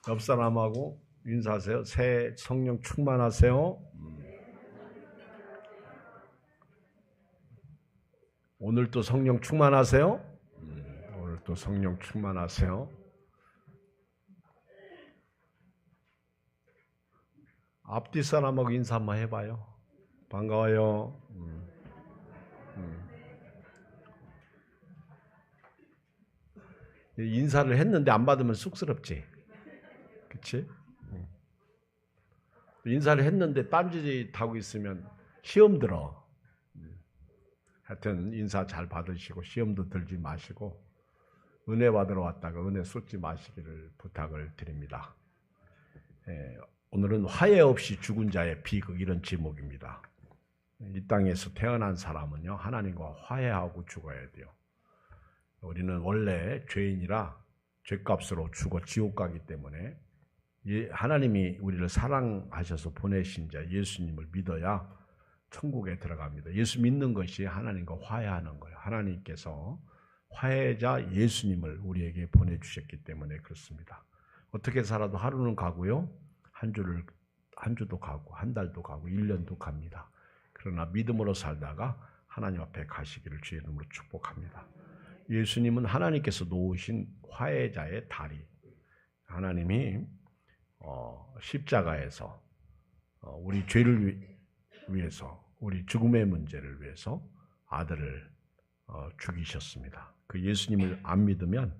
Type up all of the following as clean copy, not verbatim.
옆 사람하고 인사하세요. 새 성령 충만하세요. 오늘도 성령 충만하세요. 오늘도 성령 충만하세요. 앞뒤 사람하고 인사 한번 해봐요. 반가워요. 인사를 했는데 안 받으면 쑥스럽지. 그치? 인사를 했는데 딴짓하고 있으면 시험 들어. 하여튼 인사 잘 받으시고 시험도 들지 마시고 은혜 받으러 왔다가 은혜 쏟지 마시기를 부탁을 드립니다. 오늘은 화해 없이 죽은 자의 비극, 이런 제목입니다. 이 땅에서 태어난 사람은요, 하나님과 화해하고 죽어야 돼요. 우리는 원래 죄인이라 죄값으로 죽어 지옥 가기 때문에 하나님이 우리를 사랑하셔서 보내신 자 예수님을 믿어야 천국에 들어갑니다. 예수 믿는 것이 하나님과 화해하는 거예요. 하나님께서 화해자 예수님을 우리에게 보내주셨기 때문에 그렇습니다. 어떻게 살아도 하루는 가고요. 한 주도 가고 한 달도 가고 1년도 갑니다. 그러나 믿음으로 살다가 하나님 앞에 가시기를 주의 이름으로 축복합니다. 예수님은 하나님께서 놓으신 화해자의 다리. 하나님이 십자가에서 우리 죄를 위해서, 우리 죽음의 문제를 위해서 아들을 죽이셨습니다. 그 예수님을 안 믿으면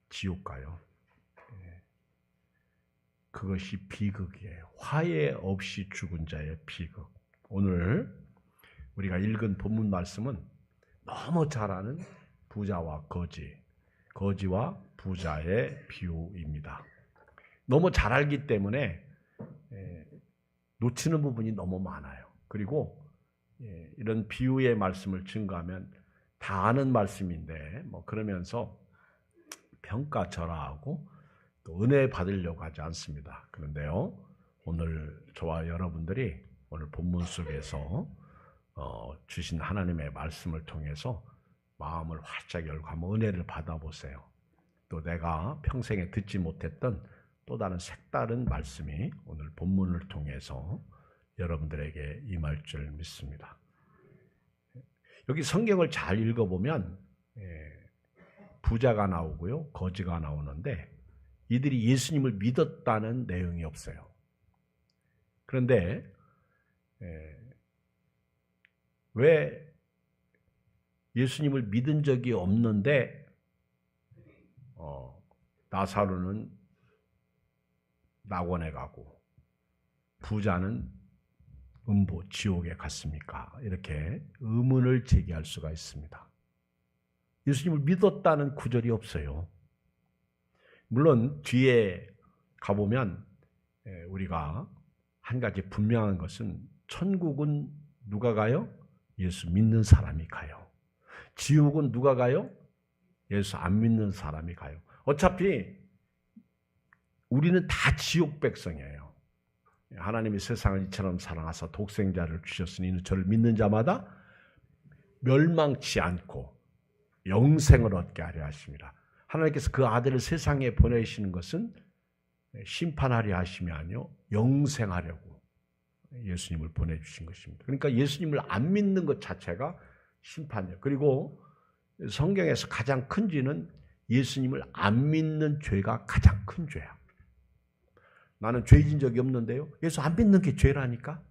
지옥 가요. 그것이 비극이에요. 화해 없이 죽은 자의 비극. 오늘 우리가 읽은 본문 말씀은 너무 잘 아는 부자와 거지와 부자의 비유입니다. 너무 잘 알기 때문에 놓치는 부분이 너무 많아요. 그리고 이런 비유의 말씀을 증거하면 다 아는 말씀인데 그러면서 평가절하하고 또 은혜 받으려고 하지 않습니다. 그런데요, 오늘 저와 여러분들이 오늘 본문 속에서 주신 하나님의 말씀을 통해서 마음을 활짝 열고 한번 은혜를 받아보세요. 또 내가 평생에 듣지 못했던 또 다른 색다른 말씀이 오늘 본문을 통해서 여러분들에게 임할 줄 믿습니다. 여기 성경을 잘 읽어보면 부자가 나오고요, 거지가 나오는데 이들이 예수님을 믿었다는 내용이 없어요. 그런데 왜 예수님을 믿은 적이 없는데 나사로는 낙원에 가고 부자는 음부 지옥에 갔습니까? 이렇게 의문을 제기할 수가 있습니다. 예수님을 믿었다는 구절이 없어요. 물론 뒤에 가보면 우리가 한 가지 분명한 것은 천국은 누가 가요? 예수 믿는 사람이 가요. 지옥은 누가 가요? 예수 안 믿는 사람이 가요. 어차피 우리는 다 지옥 백성이에요. 하나님이 세상을 이처럼 사랑하사 독생자를 주셨으니 저를 믿는 자마다 멸망치 않고 영생을 얻게 하려 하십니다. 하나님께서 그 아들을 세상에 보내시는 것은 심판하려 하심이 아니요 영생하려고 예수님을 보내주신 것입니다. 그러니까 예수님을 안 믿는 것 자체가 심판이에요. 그리고 성경에서 가장 큰 죄는 예수님을 안 믿는 죄가 가장 큰 죄야. 나는 죄진 적이 없는데요. 예수 안 믿는 게 죄라니까.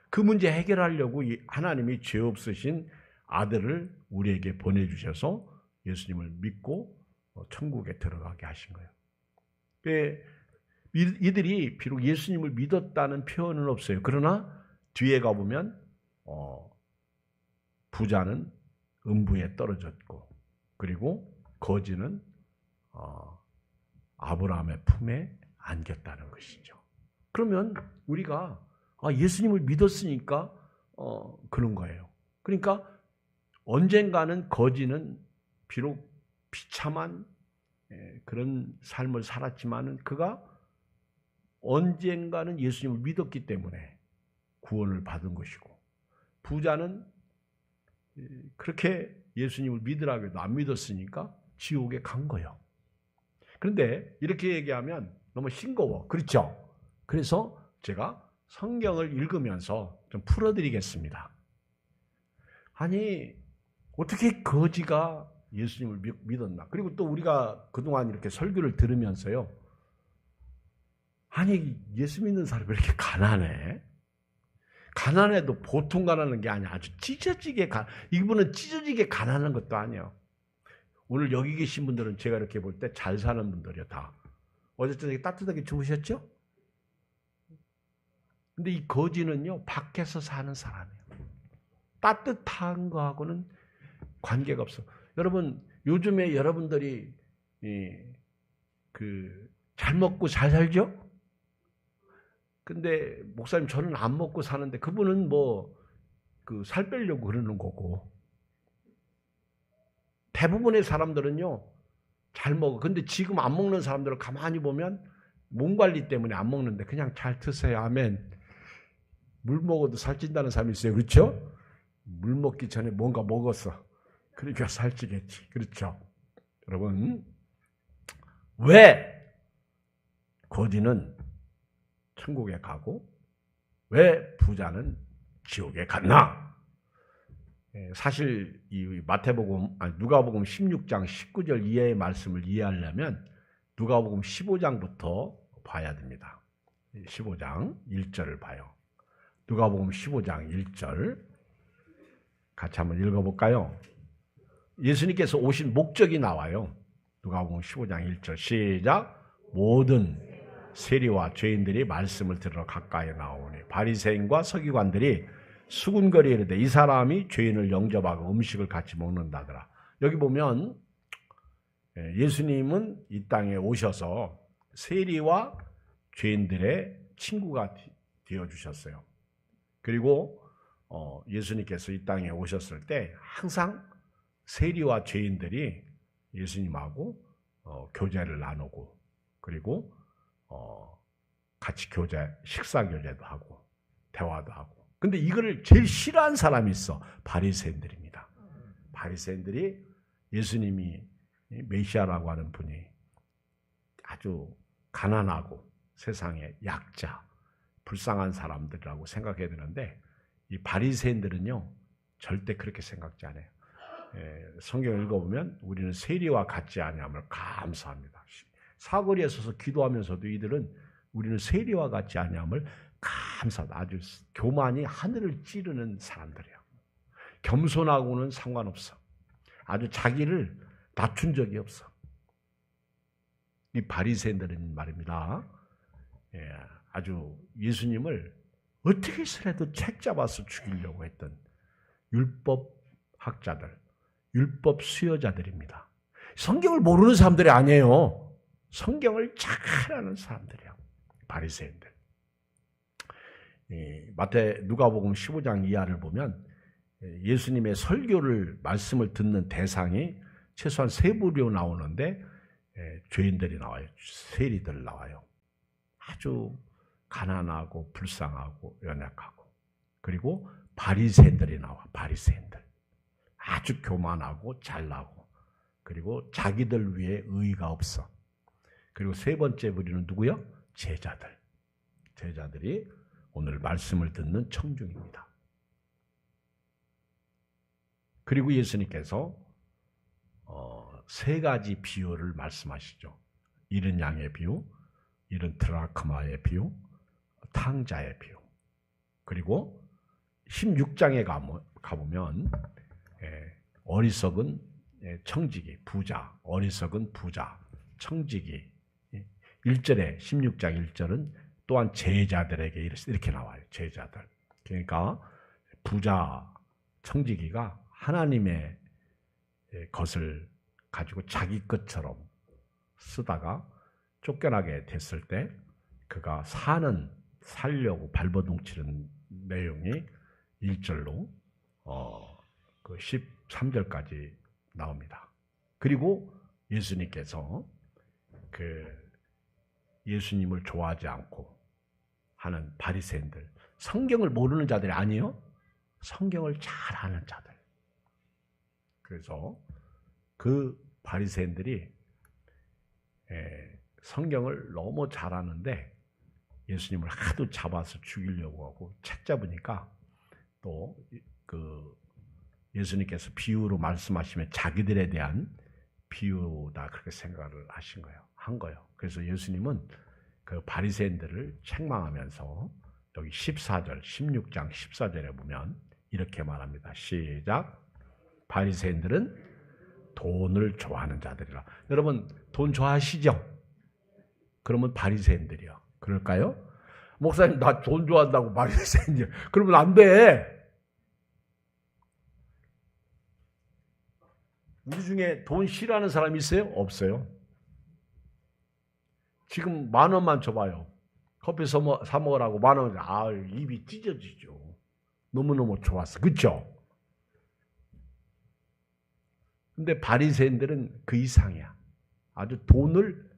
그 문제 해결하려고 하나님이 죄 없으신 아들을 우리에게 보내주셔서 예수님을 믿고 천국에 들어가게 하신 거예요. 이들이 비록 예수님을 믿었다는 표현은 없어요. 그러나 뒤에 가보면 부자는 음부에 떨어졌고 그리고 거지는 아브라함의 품에 안겼다는 것이죠. 그러면 우리가 예수님을 믿었으니까 그런 거예요. 그러니까 언젠가는 거지는 비록 비참한 그런 삶을 살았지만은 그가 언젠가는 예수님을 믿었기 때문에 구원을 받은 것이고 부자는 그렇게 예수님을 믿으라고 해도 안 믿었으니까 지옥에 간 거예요. 그런데 이렇게 얘기하면 너무 싱거워. 그렇죠? 그래서 제가 성경을 읽으면서 좀 풀어드리겠습니다. 아니, 어떻게 거지가 예수님을 믿었나? 그리고 또 우리가 그동안 이렇게 설교를 들으면서요. 아니, 예수 믿는 사람이 왜 이렇게 가난해? 가난해도 보통 가난한 게 아니야. 아주 찢어지게 이분은 찢어지게 가난한 것도 아니에요. 오늘 여기 계신 분들은 제가 이렇게 볼 때 잘 사는 분들이요, 다. 어제 저녁에 따뜻하게 주무셨죠? 근데 이 거지는요, 밖에서 사는 사람이에요. 따뜻한 거하고는 관계가 없어. 여러분, 요즘에 여러분들이 잘 먹고 잘 살죠? 근데 목사님 저는 안 먹고 사는데 그분은 살 빼려고 그러는 거고. 대부분의 사람들은요, 잘 먹어. 근데 지금 안 먹는 사람들을 가만히 보면 몸 관리 때문에 안 먹는데 그냥 잘 드세요. 아멘. 물 먹어도 살찐다는 사람이 있어요. 그렇죠? 물 먹기 전에 뭔가 먹었어. 그러니까 살찌겠지. 그렇죠? 여러분, 왜 거지는 천국에 가고 왜 부자는 지옥에 갔나? 사실 이 누가복음 16장 19절 이하의 말씀을 이해하려면 누가복음 15장부터 봐야 됩니다. 15장 1절을 봐요. 누가복음 15장 1절 같이 한번 읽어볼까요? 예수님께서 오신 목적이 나와요. 누가복음 15장 1절 시작. 모든 세리와 죄인들이 말씀을 들으러 가까이 나오니 바리새인과 서기관들이 수군거리에 이르되 이 사람이 죄인을 영접하고 음식을 같이 먹는다더라. 여기 보면 예수님은 이 땅에 오셔서 세리와 죄인들의 친구가 되어주셨어요. 그리고 예수님께서 이 땅에 오셨을 때 항상 세리와 죄인들이 예수님하고 교제를 나누고 그리고 같이 식사 교제도 하고 대화도 하고. 근데 이거를 제일 싫어하는 사람이 있어. 바리새인들입니다. 바리새인들이 예수님이 메시아라고 하는 분이 아주 가난하고 세상의 약자, 불쌍한 사람들이라고 생각해야 되는데 이 바리새인들은요 절대 그렇게 생각지 않아요. 성경을 읽어보면 우리는 세리와 같지 아니함을 감사합니다. 사거리에 서서 기도하면서도 이들은 우리는 세리와 같지 아니함을 감사하다. 아주 교만이 하늘을 찌르는 사람들이에요. 겸손하고는 상관없어. 아주 자기를 낮춘 적이 없어. 이 바리새인들은 말입니다. 아주 예수님을 어떻게 해서라도 책 잡아서 죽이려고 했던 율법학자들, 율법 수여자들입니다. 성경을 모르는 사람들이 아니에요. 성경을 잘 아는 사람들이에요. 바리새인들. 누가복음 15장 이하를 보면 예수님의 설교를 말씀을 듣는 대상이 최소한 세 부류 나오는데 죄인들이 나와요. 세리들 나와요. 아주 가난하고 불쌍하고 연약하고 그리고 바리새인들이 나와. 바리새인들. 아주 교만하고 잘나고 그리고 자기들 위해 의의가 없어. 그리고 세 번째 부류는 누구요? 제자들. 제자들이 오늘 말씀을 듣는 청중입니다. 그리고 예수님께서 세 가지 비유를 말씀하시죠. 잃은 양의 비유, 잃은 드라크마의 비유, 탕자의 비유. 그리고 16장에 가보면 어리석은 청지기, 부자, 어리석은 부자, 청지기. 1절에 16장 1절은 또한 제자들에게 이렇게 나와요. 제자들. 그러니까 부자, 청지기가 하나님의 것을 가지고 자기 것처럼 쓰다가 쫓겨나게 됐을 때 그가 살려고 발버둥치는 내용이 1절로 13절까지 나옵니다. 그리고 예수님께서 예수님을 좋아하지 않고 하는 바리새인들, 성경을 모르는 자들이 아니에요. 성경을 잘 아는 자들. 그래서 그 바리새인들이 성경을 너무 잘하는데 예수님을 하도 잡아서 죽이려고 하고 책 잡으니까 또 그 예수님께서 비유로 말씀하시면 자기들에 대한 비유다 그렇게 생각을 한 거예요. 그래서 예수님은 그 바리새인들을 책망하면서 여기 14절, 16장 14절에 보면 이렇게 말합니다. 시작. 바리새인들은 돈을 좋아하는 자들이라. 여러분 돈 좋아하시죠? 그러면 바리새인들이요. 그럴까요? 목사님 나 돈 좋아한다고 바리새인들. 그러면 안 돼. 우리 중에 돈 싫어하는 사람이 있어요? 없어요. 지금 10,000원만 줘봐요. 커피 사 먹으라고 10,000원. 입이 찢어지죠. 너무너무 좋았어. 그렇죠? 근데 바리새인들은 그 이상이야. 아주 돈을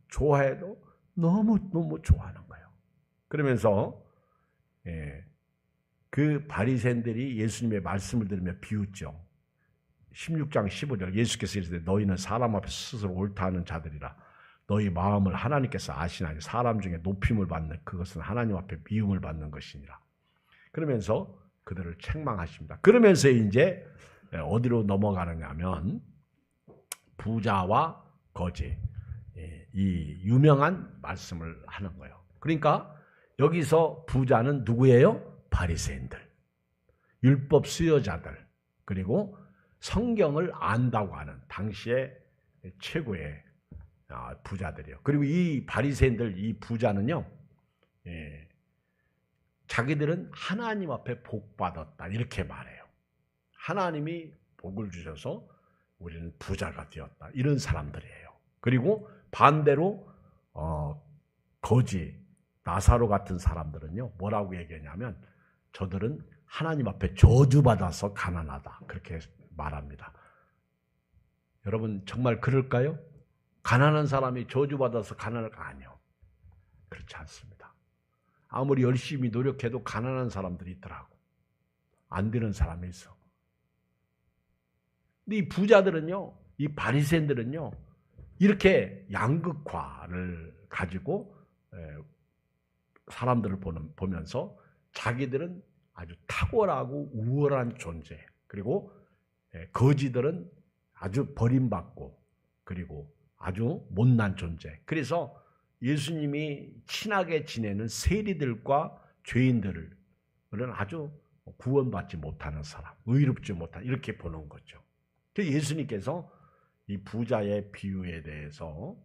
좋아해도 너무너무 좋아하는 거예요. 그러면서 그 바리새인들이 예수님의 말씀을 들으며 비웃죠. 16장 15절 예수께서 이르시되 너희는 사람 앞에 스스로 옳다 하는 자들이라. 너희 마음을 하나님께서 아시나니 사람 중에 높임을 받는 그것은 하나님 앞에 미움을 받는 것이니라. 그러면서 그들을 책망하십니다. 그러면서 이제 어디로 넘어가느냐 하면 부자와 거지, 이 유명한 말씀을 하는 거예요. 그러니까 여기서 부자는 누구예요? 바리새인들, 율법 수요자들, 그리고 성경을 안다고 하는 당시의 최고의 부자들이요. 그리고 이 바리새인들, 이 부자는요, 자기들은 하나님 앞에 복 받았다 이렇게 말해요. 하나님이 복을 주셔서 우리는 부자가 되었다 이런 사람들이에요. 그리고 반대로 거지, 나사로 같은 사람들은요 뭐라고 얘기하냐면 저들은 하나님 앞에 저주받아서 가난하다 그렇게 말합니다. 여러분 정말 그럴까요? 가난한 사람이 저주받아서 가난할까? 아니요. 그렇지 않습니다. 아무리 열심히 노력해도 가난한 사람들이 있더라고. 안 되는 사람이 있어. 근데 이 부자들은요, 이 바리새인들은요, 이렇게 양극화를 가지고 사람들을 보면서 자기들은 아주 탁월하고 우월한 존재, 그리고 거지들은 아주 버림받고 그리고 아주 못난 존재. 그래서 예수님이 친하게 지내는 세리들과 죄인들은 아주 구원받지 못하는 사람, 의롭지 못한 이렇게 보는 거죠. 예수님께서 이 부자의 비유에 대해서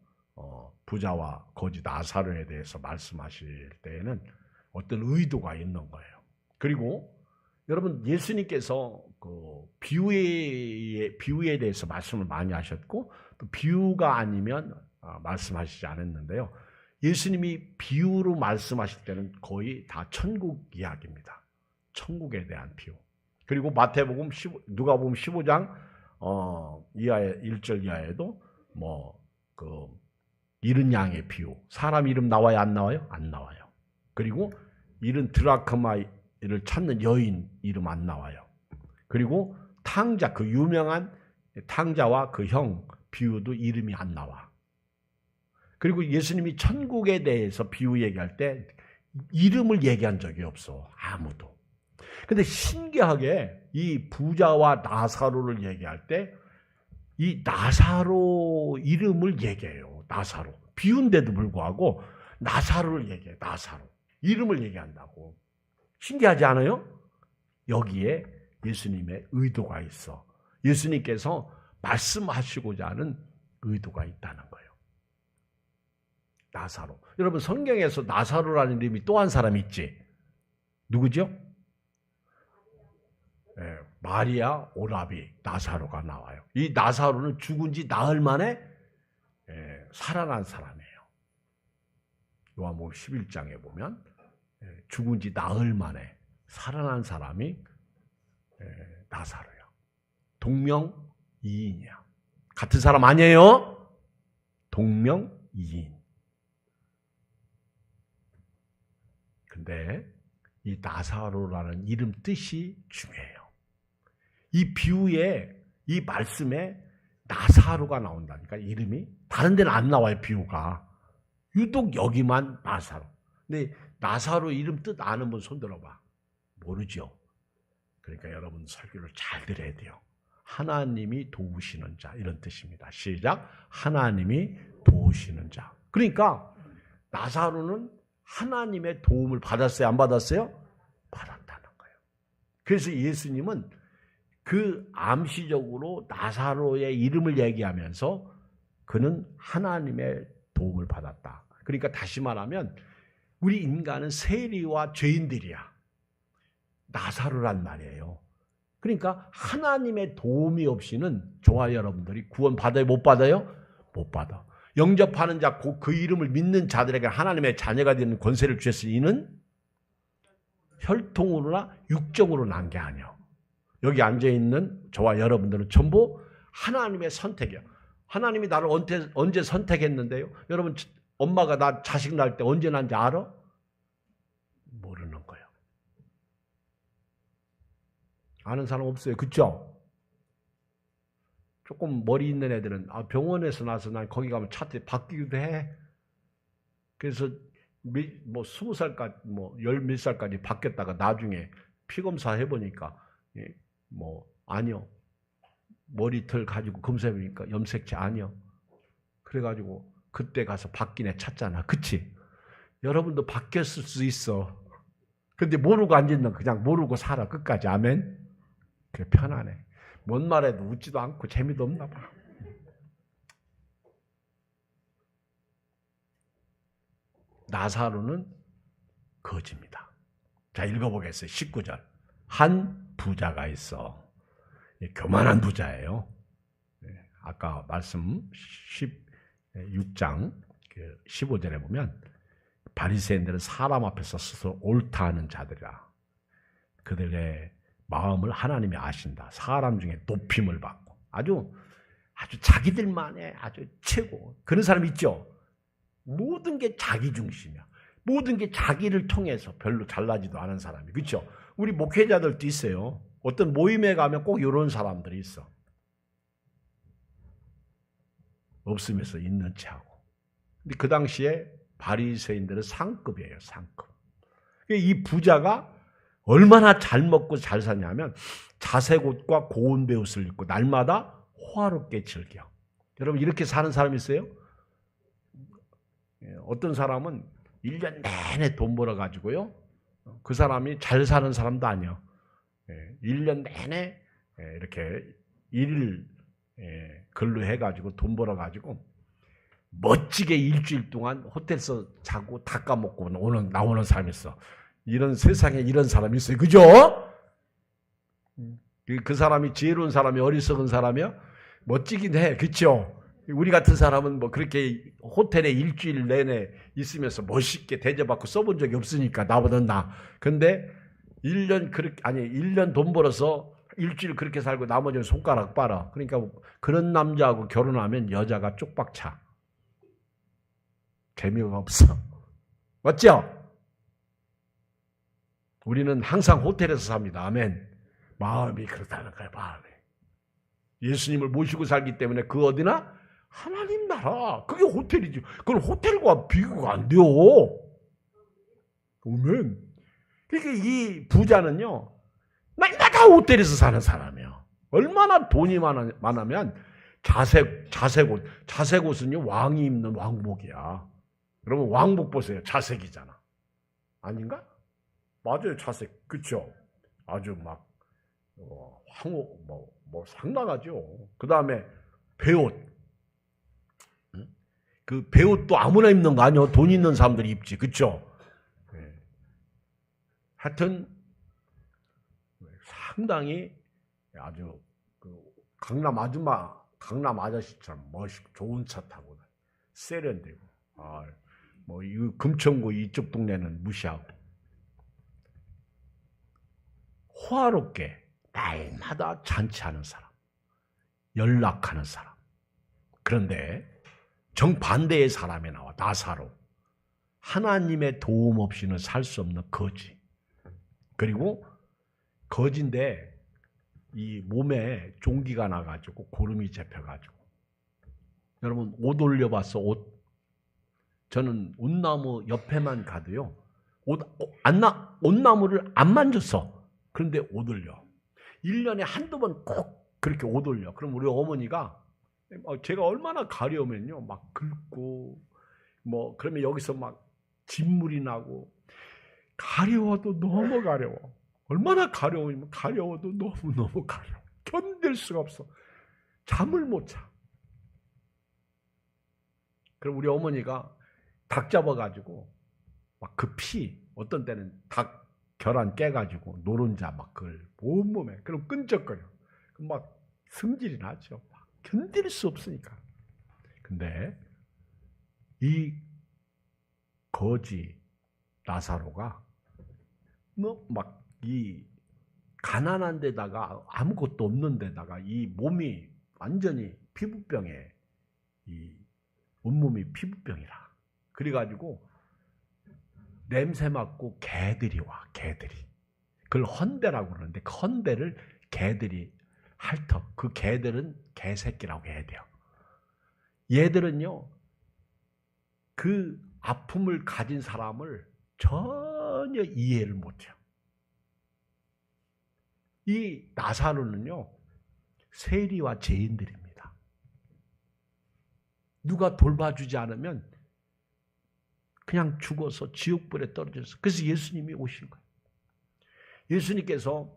부자와 거지 나사로에 대해서 말씀하실 때에는 어떤 의도가 있는 거예요. 그리고 여러분 예수님께서 그 비유에 대해서 말씀을 많이 하셨고 또 비유가 아니면 말씀하시지 않았는데요. 예수님이 비유로 말씀하실 때는 거의 다 천국 이야기입니다. 천국에 대한 비유. 그리고 마태복음, 누가복음 15장 이하에 1절 이하에도 그 잃은 양의 비유. 사람 이름 나와요, 안 나와요? 안 나와요. 그리고 잃은 드라크마를 찾는 여인 이름 안 나와요. 그리고 탕자, 그 유명한 탕자와 그 형 비유도 이름이 안 나와. 그리고 예수님이 천국에 대해서 비유 얘기할 때 이름을 얘기한 적이 없어. 아무도. 근데 신기하게 이 부자와 나사로를 얘기할 때 이 나사로 이름을 얘기해요. 나사로. 비유인데도 불구하고 나사로를 얘기해. 나사로. 이름을 얘기한다고. 신기하지 않아요? 여기에 예수님의 의도가 있어. 예수님께서 말씀하시고자 하는 의도가 있다는 거예요. 나사로. 여러분 성경에서 나사로라는 이름이 또 한 사람이 있지. 누구죠? 마리아 오라비 나사로가 나와요. 이 나사로는 죽은 지 나흘 만에 살아난 사람이에요. 요한복음 11장에 보면 죽은 지 나흘 만에 살아난 사람이 나사로야. 동명이인이야. 같은 사람 아니에요? 동명이인. 근데 이 나사로라는 이름 뜻이 중요해요. 이 비유에, 이 말씀에 나사로가 나온다니까, 이름이. 다른 데는 안 나와요, 비유가. 유독 여기만 나사로. 근데 나사로 이름 뜻 아는 분 손 들어봐. 모르죠. 그러니까 여러분 설교를 잘 들어야 돼요. 하나님이 도우시는 자 이런 뜻입니다. 시작. 하나님이 도우시는 자. 그러니까 나사로는 하나님의 도움을 받았어요? 안 받았어요? 받았다는 거예요. 그래서 예수님은 그 암시적으로 나사로의 이름을 얘기하면서 그는 하나님의 도움을 받았다. 그러니까 다시 말하면 우리 인간은 세리와 죄인들이야. 나사로란 말이에요. 그러니까 하나님의 도움이 없이는 저와 여러분들이 구원 받아요? 못 받아요? 못 받아. 영접하는 자, 그 이름을 믿는 자들에게 하나님의 자녀가 되는 권세를 주셨으니 이는 혈통으로나 육정으로 난 게 아니에요. 여기 앉아있는 저와 여러분들은 전부 하나님의 선택이에요. 하나님이 나를 언제 선택했는데요? 여러분 엄마가 나 자식 낳을 때 언제 낳은지 알아? 모르는 거예요. 아는 사람 없어요. 그렇죠? 조금 머리 있는 애들은 병원에서 나서 난 거기 가면 차트 바뀌기도 해. 그래서 뭐 20살까지 뭐 10몇 살까지 바뀌었다가 나중에 피검사 해보니까 뭐 아니요. 머리털 가지고 검사해보니까 염색체 아니요. 그래가지고 그때 가서 바뀐 애 찾잖아. 그치? 여러분도 바뀌었을 수 있어. 근데 모르고 앉았는 그냥 모르고 살아. 끝까지. 아멘? 그래 편하네. 뭔 말해도 웃지도 않고 재미도 없나 봐. 나사로는 거지입니다. 자, 읽어보겠어요. 19절. 한 부자가 있어. 교만한 부자예요. 아까 말씀 16장 15절에 보면 바리새인들은 사람 앞에서 스스로 옳다 하는 자들이라. 그들의 마음을 하나님이 아신다. 사람 중에 높임을 받고 아주 자기들만의 아주 최고. 그런 사람 있죠? 모든 게 자기 중심이야. 모든 게 자기를 통해서 별로 잘나지도 않은 사람이. 그렇죠? 우리 목회자들도 있어요. 어떤 모임에 가면 꼭 이런 사람들이 있어. 없으면서 있는 체하고. 근데 그 당시에 바리새인들은 상급이에요. 상급. 이 부자가 얼마나 잘 먹고 잘 사냐면 자색 옷과 고운 베옷을 입고 날마다 호화롭게 즐겨. 여러분 이렇게 사는 사람 있어요? 어떤 사람은 1년 내내 돈 벌어가지고요. 그 사람이 잘 사는 사람도 아니야. 1년 내내 이렇게 일을 근로해가지고 돈 벌어가지고 멋지게 일주일 동안 호텔에서 자고 닦아먹고 나오는 사람이 있어. 이런 세상에 이런 사람이 있어요. 그죠? 그 사람이 지혜로운 사람이 어리석은 사람이야? 멋지긴 해. 그렇죠? 우리 같은 사람은 뭐 그렇게 호텔에 일주일 내내 있으면서 멋있게 대접받고 써본 적이 없으니까 나보다 나. 근데 1년 돈 벌어서 일주일 그렇게 살고 나머지는 손가락 빨아. 그러니까 그런 남자하고 결혼하면 여자가 쪽박 차. 재미가 없어. 맞죠? 우리는 항상 호텔에서 삽니다. 아멘. 마음이 그렇다는 거예요. 마음이. 예수님을 모시고 살기 때문에 그 어디나 하나님 나라. 그게 호텔이지. 그건 호텔과 비교가 안 돼요. 아멘. 그러니까 이 부자는요. 날마다 호텔에서 사는 사람이에요. 얼마나 돈이 많으면 자색옷. 자색옷은요. 왕이 입는 왕복이야. 여러분 왕복 보세요. 자색이잖아. 아닌가? 맞아요. 자색. 그렇죠? 아주 막 황호 뭐 상당하죠. 그다음에 배옷. 그 배옷도 아무나 입는 거 아니에요. 돈 있는 사람들이 입지. 그렇죠? 하여튼 상당히 아주 강남 아저씨처럼 멋있고 좋은 차 타고 세련되고 뭐 이 금천구 이쪽 동네는 무시하고 호화롭게 날마다 잔치하는 사람, 연락하는 사람. 그런데 정반대의 사람이 나와. 나사로. 하나님의 도움 없이는 살 수 없는 거지. 그리고 거지인데 이 몸에 종기가 나가지고 고름이 잡혀가지고. 여러분 옷 올려봤어? 옷. 저는 온나무 옆에만 가도요. 온나무를 안 만졌어. 그런데 옷 올려. 1년에 한두 번 꼭 그렇게 옷 올려. 그럼 우리 어머니가 제가 얼마나 가려우면요. 막 긁고 그러면 여기서 막 진물이 나고 가려워도 너무 가려워. 얼마나 가려우면 가려워도 너무너무 가려워. 견딜 수가 없어. 잠을 못 자. 그럼 우리 어머니가 닭 잡아가지고 막 그 피, 어떤 때는 닭 결안 깨가지고 노른자 막 그걸 온몸에 그럼 끈적거려. 그럼 막 승질이 나죠. 막 견딜 수 없으니까. 근데 이 거지 나사로가 막 이 가난한 데다가 아무것도 없는 데다가 이 몸이 완전히 피부병에 이 온몸이 피부병이라. 그래가지고 냄새 맡고 개들이 와. 개들이. 그걸 헌대라고 그러는데 그 헌대를 개들이 핥어. 그 개들은 개새끼라고 해야 돼요. 얘들은요. 그 아픔을 가진 사람을 전혀 이해를 못해요. 이 나사로는요. 세리와 죄인들입니다. 누가 돌봐주지 않으면 그냥 죽어서 지옥불에 떨어졌어. 그래서 예수님이 오신 거예요. 예수님께서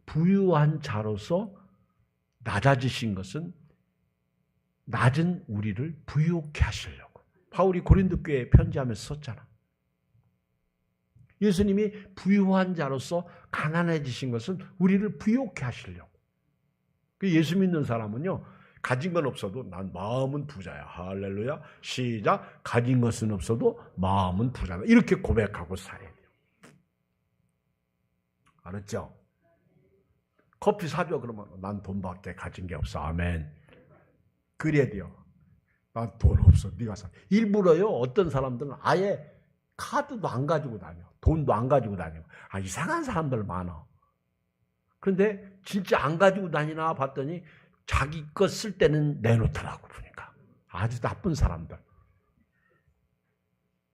부유한 자로서 낮아지신 것은 낮은 우리를 부유케 하시려고. 바울이 고린도 교회에 편지하면서 썼잖아. 예수님이 부유한 자로서 가난해지신 것은 우리를 부유케 하시려고. 예수 믿는 사람은요. 가진 건 없어도 난 마음은 부자야. 할렐루야. 시작. 가진 것은 없어도 마음은 부자다. 이렇게 고백하고 살아야 돼요. 알았죠? 커피 사줘. 그러면 난 돈밖에 가진 게 없어. 아멘. 그래야 돼요. 난 돈 없어. 네가 사. 일부러요. 어떤 사람들은 아예 카드도 안 가지고 다녀. 돈도 안 가지고 다녀. 이상한 사람들 많아. 그런데 진짜 안 가지고 다니나 봤더니 자기 거 쓸 때는 내놓더라고 보니까. 아주 나쁜 사람들.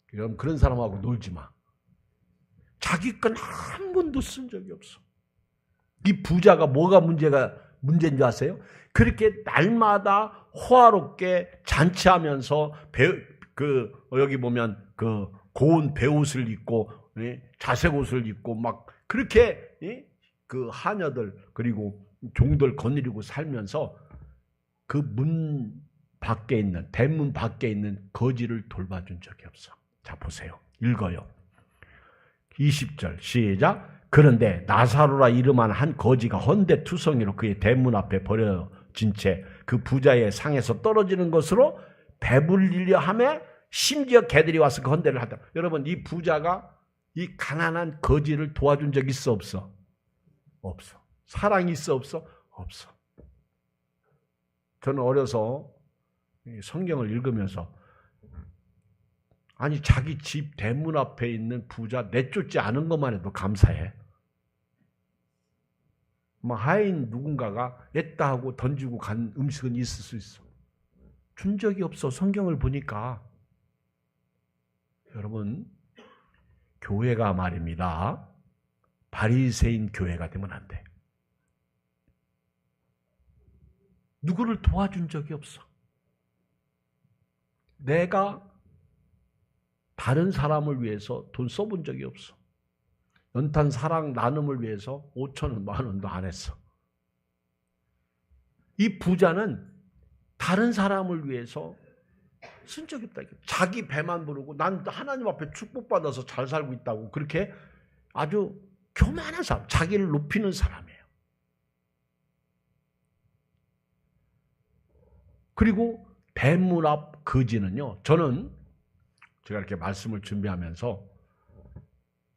그럼 그런 사람하고 놀지 마. 자기 건 한 번도 쓴 적이 없어. 이 부자가 뭐가 문제인 줄 아세요? 그렇게 날마다 호화롭게 잔치하면서 여기 보면 그 고운 베옷을 입고 자색 옷을 입고 막 그렇게 그 하녀들 그리고 종들 거느리고 살면서 그 문 밖에 있는 대문 밖에 있는 거지를 돌봐준 적이 없어. 자 보세요. 읽어요. 20절 시작. 그런데 나사로라 이름한 한 거지가 헌데 투성이로 그의 대문 앞에 버려진 채 그 부자의 상에서 떨어지는 것으로 배불리려 하며 심지어 개들이 와서 그 헌데를 하더라. 여러분 이 부자가 이 가난한 거지를 도와준 적 있어 없어? 없어. 사랑이 있어 없어? 없어. 저는 어려서 성경을 읽으면서 아니 자기 집 대문 앞에 있는 부자 내쫓지 않은 것만 해도 감사해. 하인 누군가가 냈다 하고 던지고 간 음식은 있을 수 있어. 준 적이 없어. 성경을 보니까. 여러분 교회가 말입니다. 바리새인 교회가 되면 안 돼. 누구를 도와준 적이 없어. 내가 다른 사람을 위해서 돈 써본 적이 없어. 연탄 사랑 나눔을 위해서 5,000원, 10,000원도 안 했어. 이 부자는 다른 사람을 위해서 쓴 적이 없다. 자기 배만 부르고 난 하나님 앞에 축복받아서 잘 살고 있다고 그렇게 아주 교만한 사람, 자기를 높이는 사람이에요. 그리고 대문 앞 거지는요. 저는 제가 이렇게 말씀을 준비하면서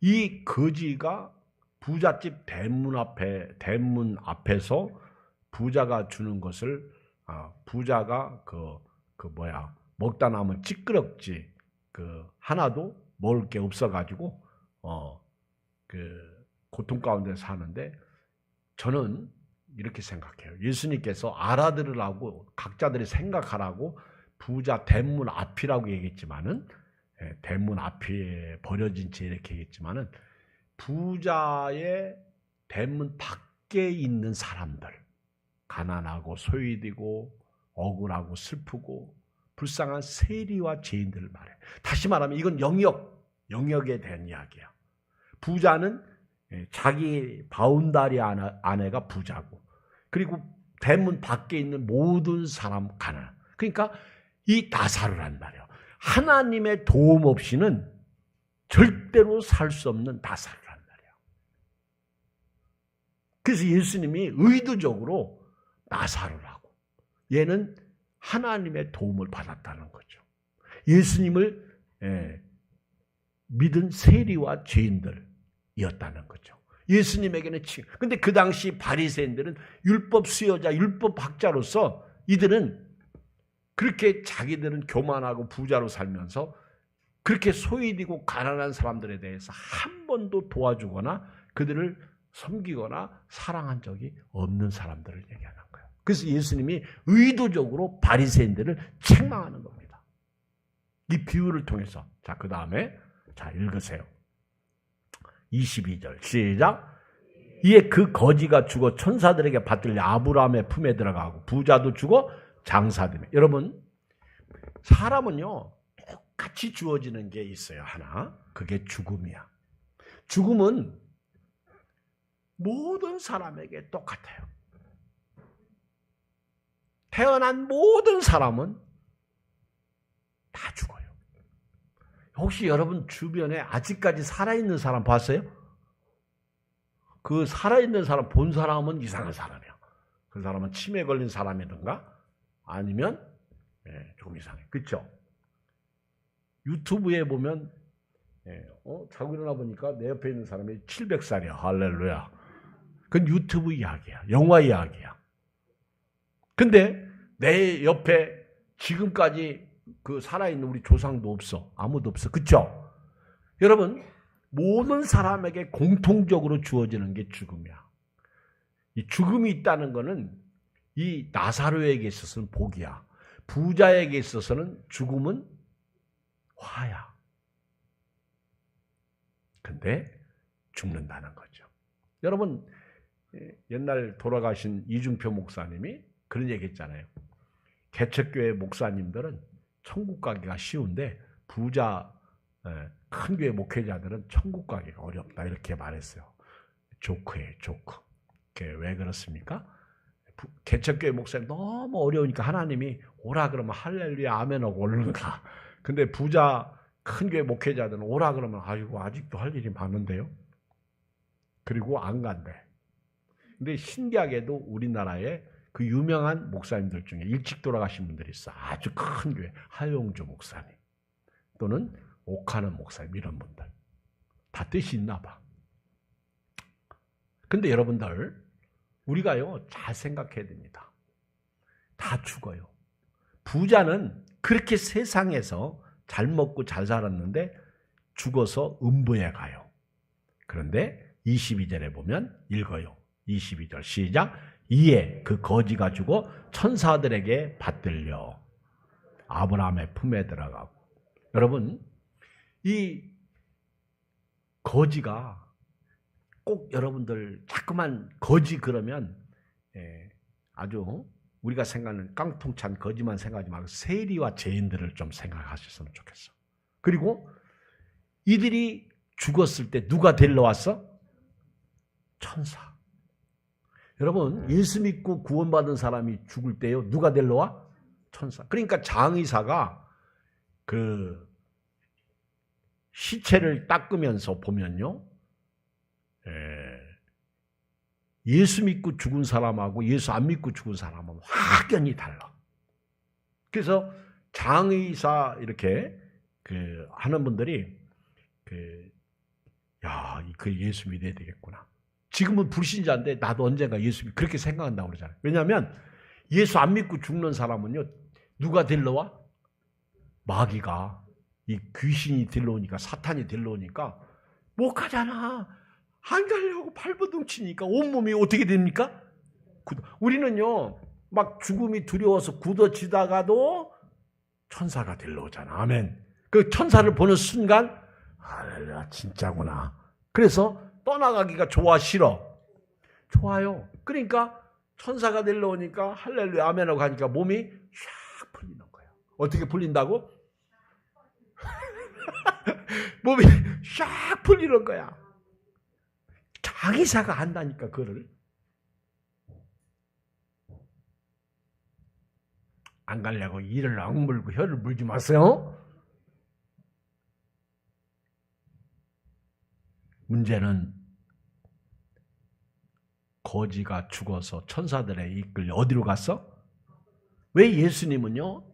이 거지가 부잣집 대문 앞에서 부자가 주는 것을 부자가 먹다 남은 찌끄럽지 하나도 먹을 게 없어가지고 고통 가운데 사는데 저는 이렇게 생각해요. 예수님께서 알아들으라고 각자들이 생각하라고 부자 대문 앞이라고 얘기했지만은 대문 앞에 버려진 채 이렇게 했지만은 부자의 대문 밖에 있는 사람들, 가난하고 소외되고 억울하고 슬프고 불쌍한 세리와 죄인들을 말해. 다시 말하면 이건 영역에 대한 이야기야. 부자는 자기 바운다리 안에가 부자고, 그리고 대문 밖에 있는 모든 사람 가난. 그러니까 이 나사로란 말이야. 하나님의 도움 없이는 절대로 살 수 없는 나사로란 말이야. 그래서 예수님이 의도적으로 나사로라고, 얘는 하나님의 도움을 받았다는 거죠. 예수님을 믿은 세리와 죄인들이었다는 거죠. 예수님에게는 근데 그 당시 바리새인들은 율법 수여자, 율법 학자로서 이들은 그렇게 자기들은 교만하고 부자로 살면서 그렇게 소외되고 가난한 사람들에 대해서 한 번도 도와주거나 그들을 섬기거나 사랑한 적이 없는 사람들을 얘기하는 거예요. 그래서 예수님이 의도적으로 바리새인들을 책망하는 겁니다. 이 비유를 통해서. 자, 그 다음에 자, 읽으세요. 22절 시작. 이에 그 거지가 죽어 천사들에게 받들려 아브라함의 품에 들어가고 부자도 죽어 장사되며. 여러분, 사람은요 똑같이 주어지는 게 있어요. 하나, 그게 죽음이야. 죽음은 모든 사람에게 똑같아요. 태어난 모든 사람은 다 죽어요. 혹시 여러분 주변에 아직까지 살아있는 사람 봤어요? 그 살아있는 사람 본 사람은 이상한 사람이야. 그 사람은 치매 걸린 사람이든가 아니면 조금 이상해. 그렇죠? 유튜브에 보면 자고 일어나 보니까 내 옆에 있는 사람이 700살이야. 할렐루야. 그건 유튜브 이야기야. 영화 이야기야. 근데 내 옆에 지금까지 그 살아있는 우리 조상도 없어. 아무도 없어. 그렇죠? 여러분, 모든 사람에게 공통적으로 주어지는 게 죽음이야. 이 죽음이 있다는 것은 이 나사로에게 있어서는 복이야. 부자에게 있어서는 죽음은 화야. 근데 죽는다는 거죠. 여러분, 옛날 돌아가신 이중표 목사님이 그런 얘기 했잖아요. 개척교회 목사님들은 천국 가기가 쉬운데 부자 큰 교회 목회자들은 천국 가기가 어렵다, 이렇게 말했어요. 조크예요, 조크. 왜 그렇습니까? 개척교회 목사님 너무 어려우니까 하나님이 오라 그러면 할렐루야 아멘하고 얼른 가. 근데 부자 큰 교회 목회자들은 오라 그러면 아이고 아직도 할 일이 많은데요. 그리고 안 간대. 근데 신기하게도 우리나라에 그 유명한 목사님들 중에 일찍 돌아가신 분들이 있어. 아주 큰 교회 하용주 목사님 또는 옥하는 목사님, 이런 분들 다 뜻이 있나 봐. 근데 여러분들, 우리가요 잘 생각해야 됩니다. 다 죽어요. 부자는 그렇게 세상에서 잘 먹고 잘 살았는데 죽어서 음부에 가요. 그런데 22절에 보면 읽어요. 22절 시작. 이에 그 거지가 죽어 천사들에게 받들려 아브라함의 품에 들어가고. 여러분, 이 거지가 꼭 여러분들 자꾸만 거지 그러면 아주 우리가 생각하는 깡통찬 거지만 생각하지 말고 세리와 죄인들을 좀 생각하셨으면 좋겠어. 그리고 이들이 죽었을 때 누가 데려왔어? 천사. 여러분, 예수 믿고 구원받은 사람이 죽을 때요 누가 데려와? 천사. 그러니까 장의사가 그 시체를 닦으면서 보면요, 예수 믿고 죽은 사람하고 예수 안 믿고 죽은 사람은 확연히 달라. 그래서 장의사 이렇게 하는 분들이 그 예수 믿어야 되겠구나. 지금은 불신자인데 나도 언젠가 예수 그렇게 생각한다고 그러잖아요. 왜냐하면 예수 안 믿고 죽는 사람은요 누가 데려와? 마귀가, 이 귀신이 들러오니까, 사탄이 들러오니까 못 가잖아. 안 가려고 발버둥 치니까 온몸이 어떻게 됩니까? 우리는요 막 죽음이 두려워서 굳어지다가도 천사가 들러오잖아. 아멘. 그 천사를 보는 순간 할렐루야 진짜구나. 그래서 떠나가기가 좋아 싫어? 좋아요. 그러니까 천사가 내려오니까 할렐루야 아멘하고 하니까 몸이 샥 풀리는 거예요. 어떻게 풀린다고? 몸이 샥 풀리는 거야. 자기사가 한다니까 그거를. 안 가려고 이를 악물고 혀를 물지 마세요. 문제는 거지가 죽어서 천사들의 이끌려 어디로 갔어? 왜 예수님은요?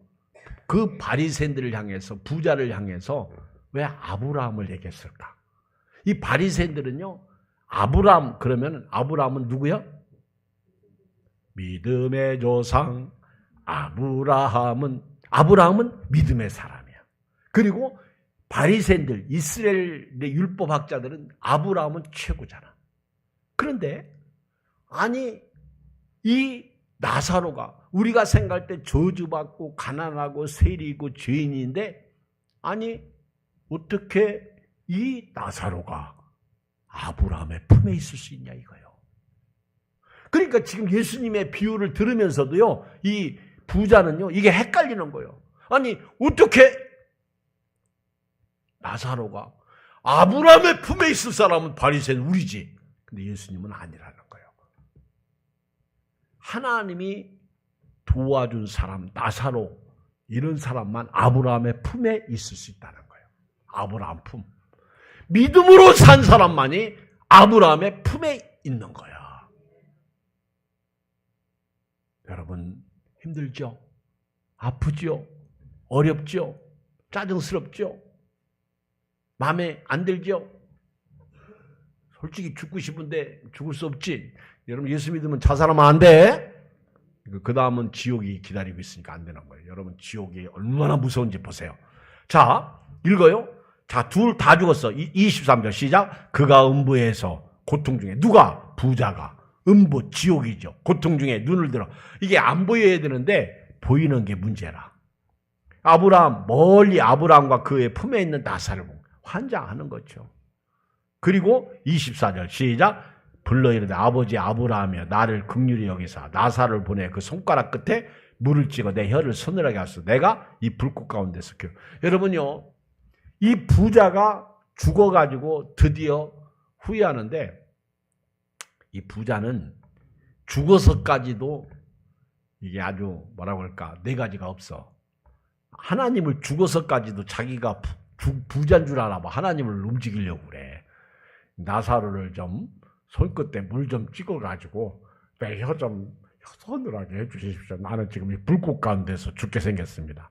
그 바리새인들을 향해서 부자를 향해서 왜 아브라함을 얘기했을까? 이 바리새인들은요. 아브라함 그러면 아브라함은 누구야? 믿음의 조상 아브라함은 믿음의 사람이야. 그리고 바리새인들 이스라엘의 율법학자들은 아브라함은 최고잖아. 그런데 아니 이 나사로가 우리가 생각할 때 저주받고 가난하고 세리고 죄인인데 아니 어떻게 이 나사로가 아브라함의 품에 있을 수 있냐 이거예요. 그러니까 지금 예수님의 비유를 들으면서도요. 이 부자는요. 이게 헷갈리는 거예요. 아니 어떻게 나사로가 아브라함의 품에 있을 사람은 바리새인 우리지. 근데 예수님은 아니라는 거예요. 하나님이 도와준 사람 나사로 이런 사람만 아브라함의 품에 있을 수 있다는 거예요. 아브라함 품. 믿음으로 산 사람만이 아브라함의 품에 있는 거야. 여러분 힘들죠? 아프죠? 어렵죠? 짜증스럽죠? 마음에 안 들죠? 솔직히 죽고 싶은데 죽을 수 없지. 여러분 예수 믿으면 자살하면 안 돼. 그 다음은 지옥이 기다리고 있으니까 안 되는 거예요. 여러분 지옥이 얼마나 무서운지 보세요. 자 읽어요. 자 둘 다 죽었어. 23절 시작. 그가 음부에서 고통 중에 누가? 부자가. 음부 지옥이죠. 고통 중에 눈을 들어. 이게 안 보여야 되는데 보이는 게 문제라. 아브라함 멀리 아브라함과 그의 품에 있는 나사를 보고 환장하는 거죠. 그리고 24절 시작. 불러 이르되 아버지 아브라함이여 나를 긍휼히 여기사 나사를 보내 그 손가락 끝에 물을 찍어 내 혀를 서늘하게 하소서 내가 이 불꽃 가운데서 기록. 여러분요 이 부자가 죽어가지고 드디어 후회하는데 이 부자는 죽어서까지도 이게 아주 뭐라고 할까 네 가지가 없어. 하나님을 죽어서까지도 자기가 부자인 줄 알아 봐. 하나님을 움직이려고 그래. 나사로를 좀 손끝에 물 좀 찍어가지고 내 혀 좀 서늘하게 해주십시오. 나는 지금 이 불꽃 가운데서 죽게 생겼습니다.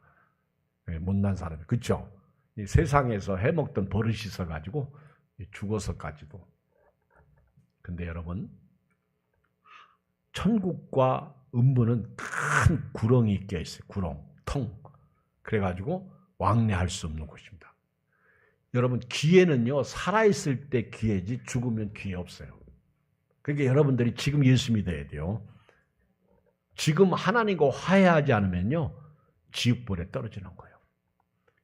못난 사람이 그렇죠? 이 세상에서 해먹던 버릇이 있어가지고 죽어서까지도. 근데 여러분 천국과 음부는 큰 구렁이 껴있어요. 구렁, 통. 그래가지고 왕래할 수 없는 곳입니다. 여러분 기회는요 살아있을 때 기회지 죽으면 기회 없어요. 그러니까 여러분들이 지금 예수 믿어야 돼요. 지금 하나님과 화해하지 않으면요 지옥불에 떨어지는 거예요.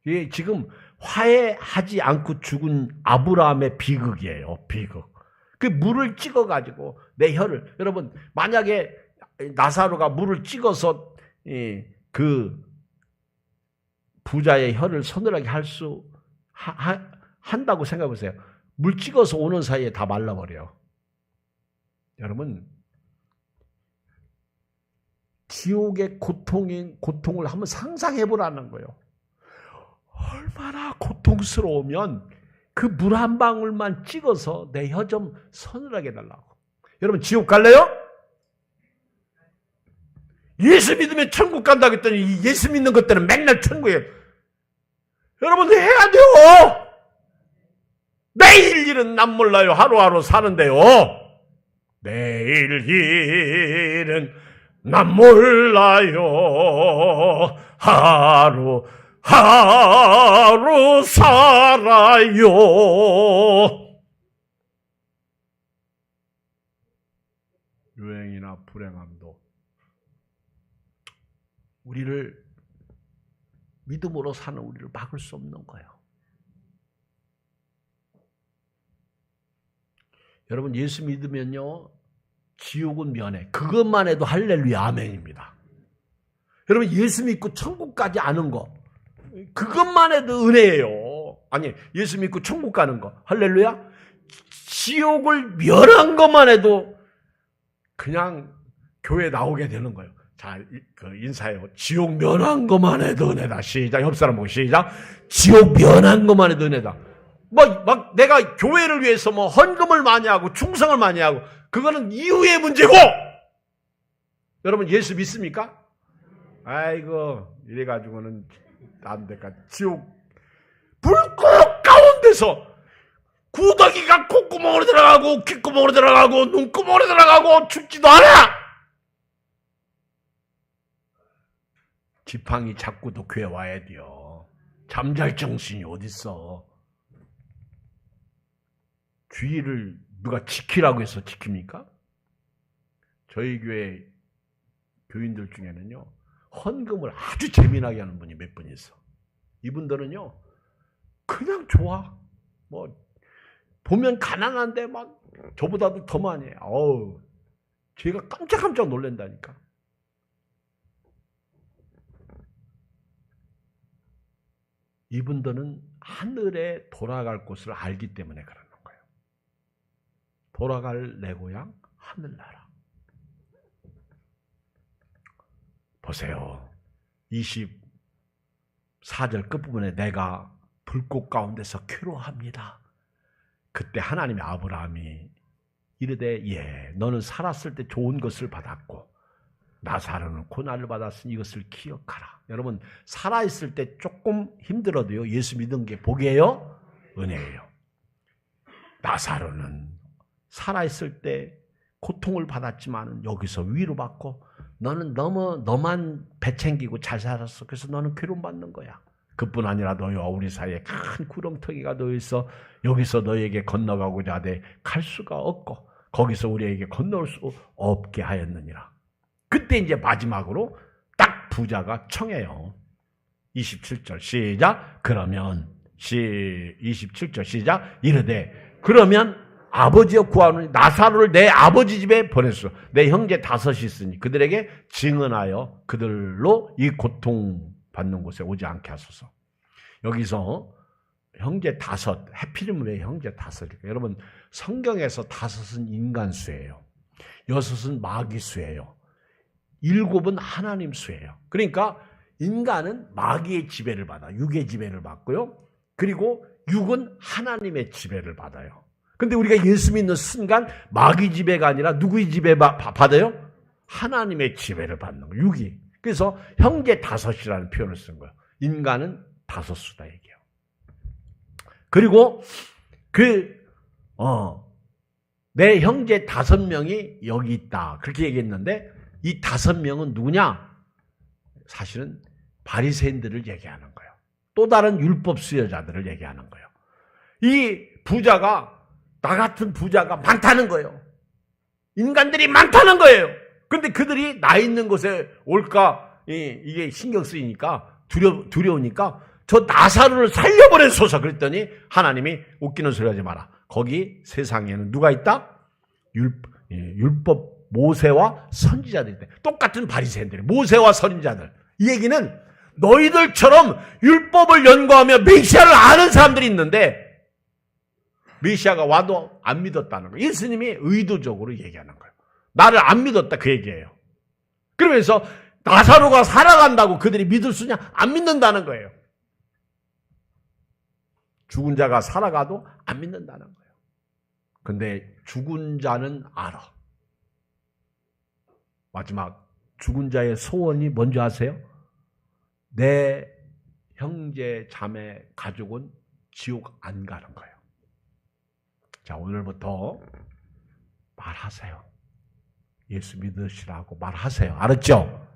이게 지금 화해하지 않고 죽은 아브라함의 비극이에요. 비극. 그 물을 찍어가지고 내 혀를 여러분 만약에 나사로가 물을 찍어서 그 부자의 혀를 서늘하게 할 수 한다고 생각해 보세요. 물 찍어서 오는 사이에 다 말라버려요. 여러분 지옥의 고통을 한번 상상해 보라는 거예요. 얼마나 고통스러우면 그 물 한 방울만 찍어서 내 혀 좀 서늘하게 해달라고. 여러분 지옥 갈래요? 예수 믿으면 천국 간다고 했더니 예수 믿는 것들은 맨날 천국에. 여러분 해야 돼요. 내일 일은 난 몰라요. 하루하루 사는데요. 내일 일은 난 몰라요. 하루 살아요. 유행이나 불행함도 우리를 믿음으로 사는 우리를 막을 수 없는 거예요. 여러분 예수 믿으면요 지옥은 면해. 그것만 해도 할렐루야 아멘입니다. 여러분 예수 믿고 천국 가지 않은 거 그것만 해도 은혜예요. 아니 예수 믿고 천국 가는 거 할렐루야. 지옥을 면한 것만 해도 그냥 교회 나오게 되는 거예요. 자, 인사해요. 지옥 면한 것만 해도 은혜다. 시작. 옆 사람 보고 시작. 지옥 면한 것만 해도 은혜다. 막 내가 교회를 위해서 뭐 헌금을 많이 하고 충성을 많이 하고 그거는 이후의 문제고. 여러분 예수 믿습니까? 아이고 이래가지고는 안 될까. 지옥 불꽃 가운데서 구더기가 콧구멍으로 들어가고 귓구멍으로 들어가고 눈구멍으로 들어가고 죽지도 않아. 지팡이 잡고도 교회 와야 돼요. 잠잘 정신이 어딨어. 주의를 누가 지키라고 해서 지킵니까? 저희 교회 교인들 중에는요 헌금을 아주 재미나게 하는 분이 몇 분 있어. 이분들은요 그냥 좋아. 뭐 보면 가난한데 막 저보다도 더 많이 해. 어우, 제가 깜짝깜짝 놀란다니까. 이분들은 하늘에 돌아갈 곳을 알기 때문에 그러는 거예요. 돌아갈 내 고향 하늘나라. 보세요. 24절 끝부분에 내가 불꽃 가운데서 괴로워합니다. 그때 하나님의 아브라함이 이르되 예 너는 살았을 때 좋은 것을 받았고 나사로는 고난을 받았으니 이것을 기억하라. 여러분 살아있을 때 조금 힘들어도요 예수 믿은 게 복이에요? 은혜예요. 나사로는 살아있을 때 고통을 받았지만 여기서 위로받고 너는 너만 배 챙기고 잘 살았어. 그래서 너는 괴로움 받는 거야. 그뿐 아니라 너희와 우리 사이에 큰 구렁텅이가 놓여있어 여기서 너희에게 건너가고자 하되 갈 수가 없고 거기서 우리에게 건너올 수 없게 하였느니라. 그때 이제 마지막으로 딱 부자가 청해요. 27절 시작. 그러면 27절 시작. 이르되 그러면 아버지여 구하노니 나사로를 내 아버지 집에 보냈소. 내 형제 5이 있으니 그들에게 증언하여 그들로 이 고통받는 곳에 오지 않게 하소서. 여기서 형제 5, 해필이면 왜 형제 5일까? 여러분 성경에서 5은 인간수예요. 6은 마귀수예요. 7은 하나님 수예요. 그러니까 인간은 마귀의 지배를 받아 육의 지배를 받고요. 그리고 6은 하나님의 지배를 받아요. 근데 우리가 예수 믿는 순간 마귀 지배가 아니라 누구의 지배 받아요? 하나님의 지배를 받는 거예요. 6이. 그래서 형제 5이라는 표현을 쓴 거예요. 인간은 5수다 얘기해요. 그리고 내 형제 5명이 여기 있다. 그렇게 얘기했는데 이 5명은 누구냐? 사실은 바리새인들을 얘기하는 거예요. 또 다른 율법 수여자들을 얘기하는 거예요. 이 부자가 나 같은 부자가 많다는 거예요. 인간들이 많다는 거예요. 그런데 그들이 나 있는 곳에 올까 이게 신경 쓰이니까 두려우니까 저 나사로를 살려버려소서 그랬더니 하나님이 웃기는 소리 하지 마라. 거기 세상에는 누가 있다? 율법 모세와 선지자들이 있다. 똑같은 바리새인들이 모세와 선지자들. 이 얘기는 너희들처럼 율법을 연구하며 메시아를 아는 사람들이 있는데 메시아가 와도 안 믿었다는 거예요. 예수님이 의도적으로 얘기하는 거예요. 나를 안 믿었다 그 얘기예요. 그러면서 나사로가 살아간다고 그들이 믿을 수 있냐? 안 믿는다는 거예요. 죽은 자가 살아가도 안 믿는다는 거예요. 근데 죽은 자는 알아. 마지막 죽은 자의 소원이 뭔지 아세요? 내 형제 자매 가족은 지옥 안 가는 거예요. 자, 오늘부터 말하세요. 예수 믿으시라고 말하세요. 알았죠?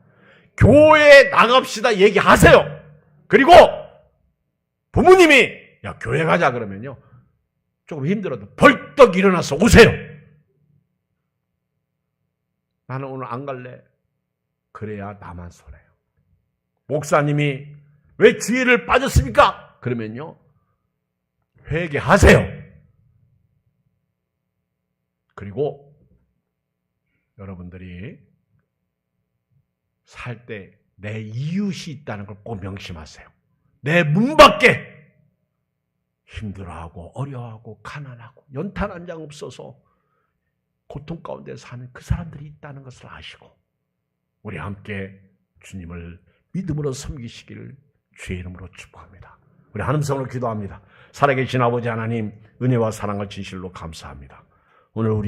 교회에 나갑시다 얘기하세요. 그리고 부모님이 야 교회 가자 그러면요 조금 힘들어도 벌떡 일어나서 오세요. 나는 오늘 안 갈래. 그래야 나만 손해요. 목사님이 왜 지혜를 빠졌습니까? 그러면요, 회개하세요. 그리고 여러분들이 살 때 내 이웃이 있다는 걸 꼭 명심하세요. 내 문 밖에 힘들어하고 어려워하고 가난하고 연탄 한 장 없어서 고통 가운데 사는 그 사람들이 있다는 것을 아시고 우리 함께 주님을 믿음으로 섬기시기를 주의 이름으로 축복합니다. 우리 한음성으로 기도합니다. 살아계신 아버지 하나님, 은혜와 사랑을 진실로 감사합니다. 오늘 우리